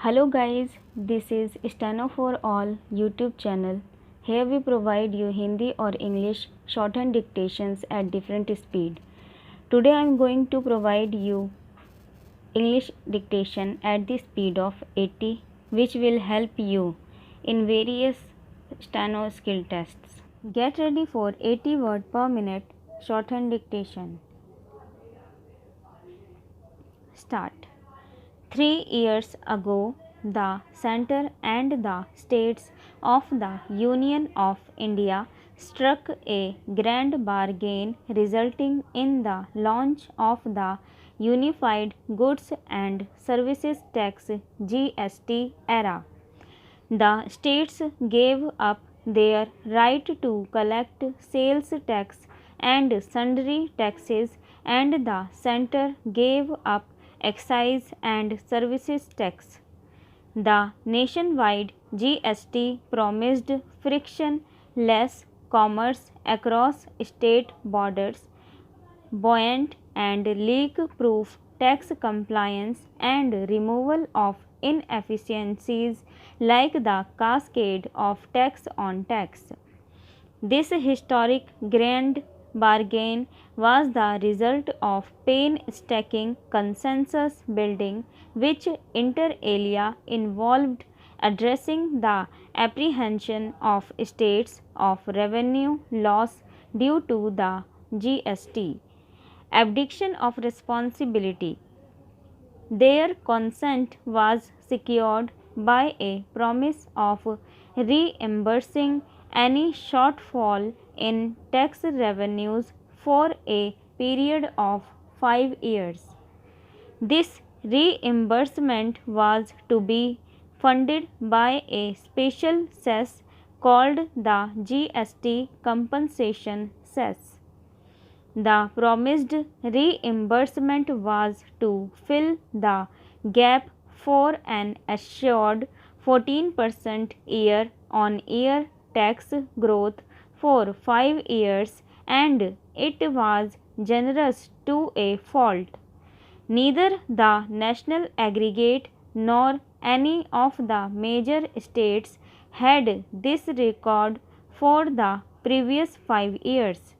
Hello guys, this is Steno for All YouTube channel. Here we provide you Hindi or English shorthand dictations at different speed. Today I am going to provide you English dictation at the speed of 80, which will help you in various Steno skill tests. Get ready for 80 word per minute shorthand dictation. Start. 3 years ago, the Centre and the States of the Union of India struck a grand bargain, resulting in the launch of the Unified Goods and Services Tax (GST) era. The states gave up their right to collect sales tax and sundry taxes, and the centre gave up excise and services tax. The nationwide GST promised friction-less commerce across state borders, buoyant and leak-proof tax compliance, and removal of inefficiencies like the cascade of tax on tax. This historic grand bargain was the result of painstaking consensus building, which inter alia involved addressing the apprehension of states of revenue loss due to the GST, abdication of responsibility. Their consent was secured by a promise of reimbursing any shortfall in tax revenues for a period of 5 years. This reimbursement was to be funded by a special cess called the GST compensation cess. The promised reimbursement was to fill the gap for an assured 14% year-on-year tax growth for 5 years, and it was generous to a fault. Neither the national aggregate nor any of the major states had this record for the previous 5 years.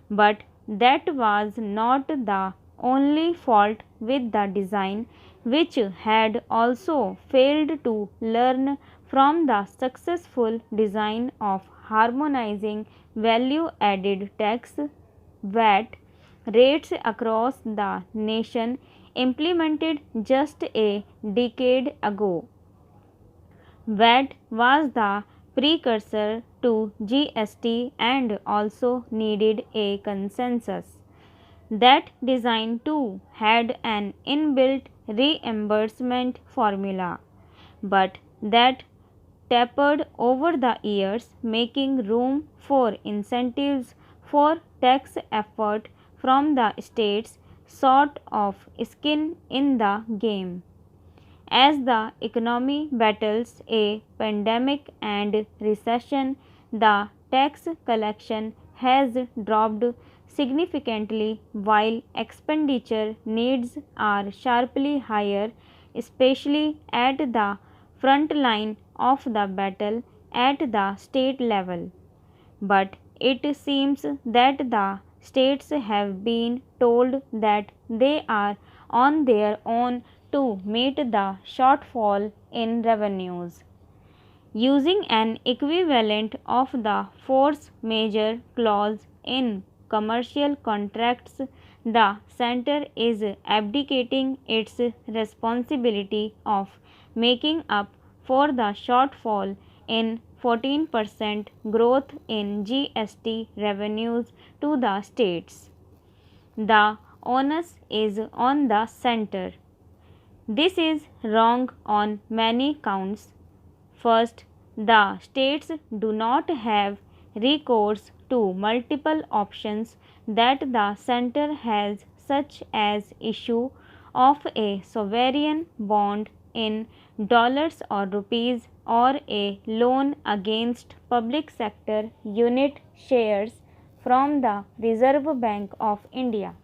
But that was not the only fault with the design, which had also failed to learn from the successful design of harmonizing value added tax VAT rates across the nation implemented just a decade ago. VAT was the precursor to GST and also needed a consensus. That design too had an inbuilt reimbursement formula, but that tapered over the years, making room for incentives for tax effort from the states sort of skin in the game. As the economy battles a pandemic and recession, the tax collection has dropped significantly while expenditure needs are sharply higher, especially at the front line of the battle at the state level. But it seems that the states have been told that they are on their own to meet the shortfall in revenues. Using an equivalent of the force majeure clause in commercial contracts, the centre is abdicating its responsibility of making up for the shortfall in 14% growth in GST revenues to the states. The onus is on the centre. This is wrong on many counts. First, the states do not have recourse to multiple options that the centre has, such as issue of a sovereign bond in dollars or rupees, or a loan against public sector unit shares from the Reserve Bank of India.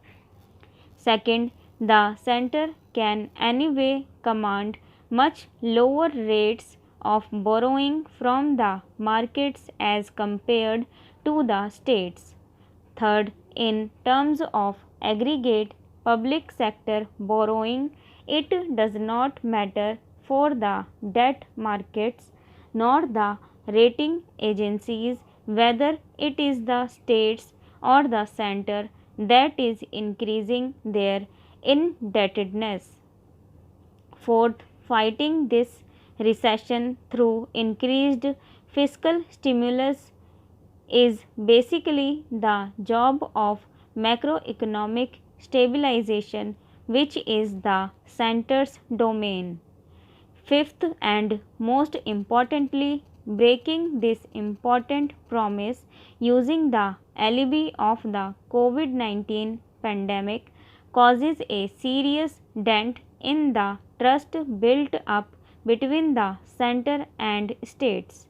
Second, the centre can anyway command much lower rates of borrowing from the markets as compared to the states. Third, in terms of aggregate public sector borrowing, it does not matter for the debt markets nor the rating agencies whether it is the states or the center that is increasing their indebtedness. Fourth, fighting this recession through increased fiscal stimulus is basically the job of macroeconomic stabilization, which is the center's domain. Fifth, and most importantly, breaking this important promise using the alibi of the COVID 19 pandemic causes a serious dent in the trust built up between the center and states.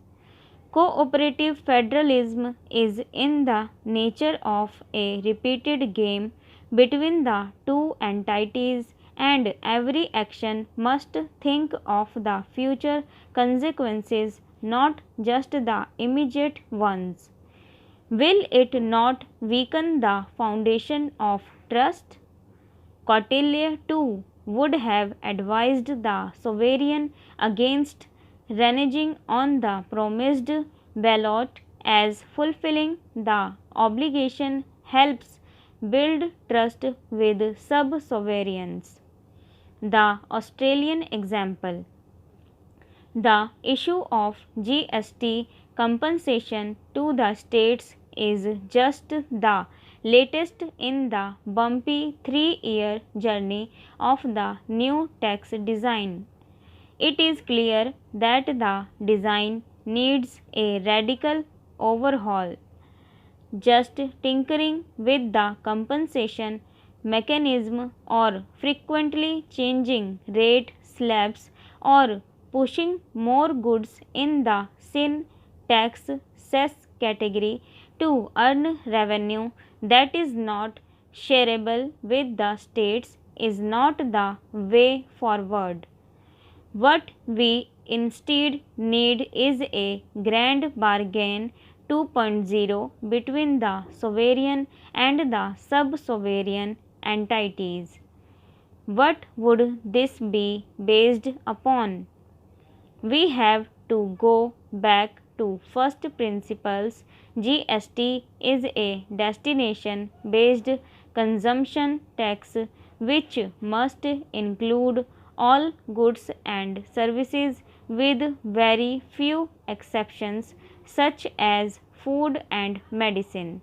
Cooperative federalism is in the nature of a repeated game between the two entities, and every action must think of the future consequences, not just the immediate ones. Will it not weaken the foundation of trust? Kautilya too would have advised the sovereign against reneging on the promised ballot, as fulfilling the obligation helps build trust with sub-sovereigns. The Australian example. The issue of GST compensation to the states is just the latest in the bumpy 3-year journey of the new tax design. It is clear that the design needs a radical overhaul. Just tinkering with the compensation mechanism or frequently changing rate slabs or pushing more goods in the sin tax cess category to earn revenue that is not shareable with the states is not the way forward. What we instead need is a grand bargain 2.0 between the sovereign and the sub-sovereign entities. What would this be based upon? We have to go back to first principles. GST is a destination based consumption tax which must include all goods and services with very few exceptions, such as food and medicine.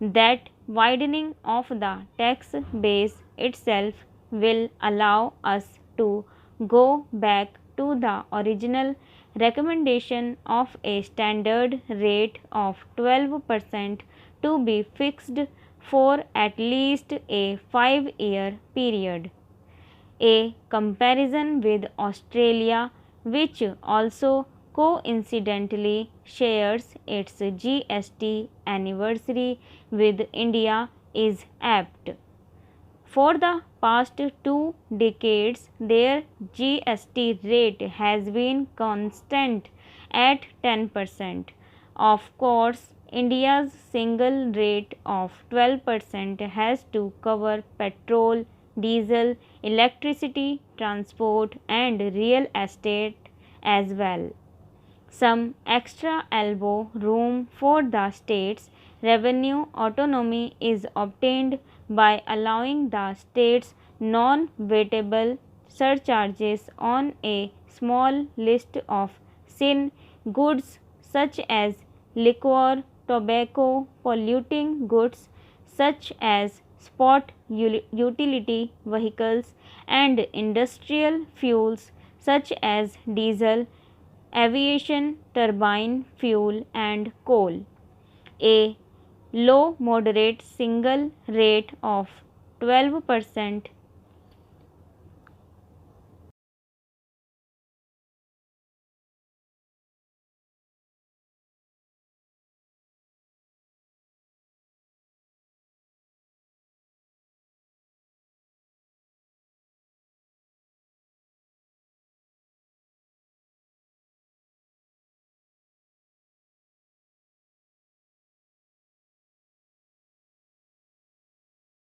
That widening of the tax base itself will allow us to go back to the original recommendation of a standard rate of 12% to be fixed for at least a 5-year period. A comparison with Australia, which also coincidentally shares its GST anniversary with India, is apt. For the past 2 decades, their GST rate has been constant at 10%. Of course, India's single rate of 12% has to cover petrol, diesel, electricity, transport, and real estate as well. Some extra elbow room for the states' revenue autonomy is obtained by allowing the states non-weightable surcharges on a small list of sin goods such as liquor, tobacco, polluting goods such as sport utility vehicles, and industrial fuels such as diesel, aviation turbine fuel, and coal. A low moderate single rate of 12%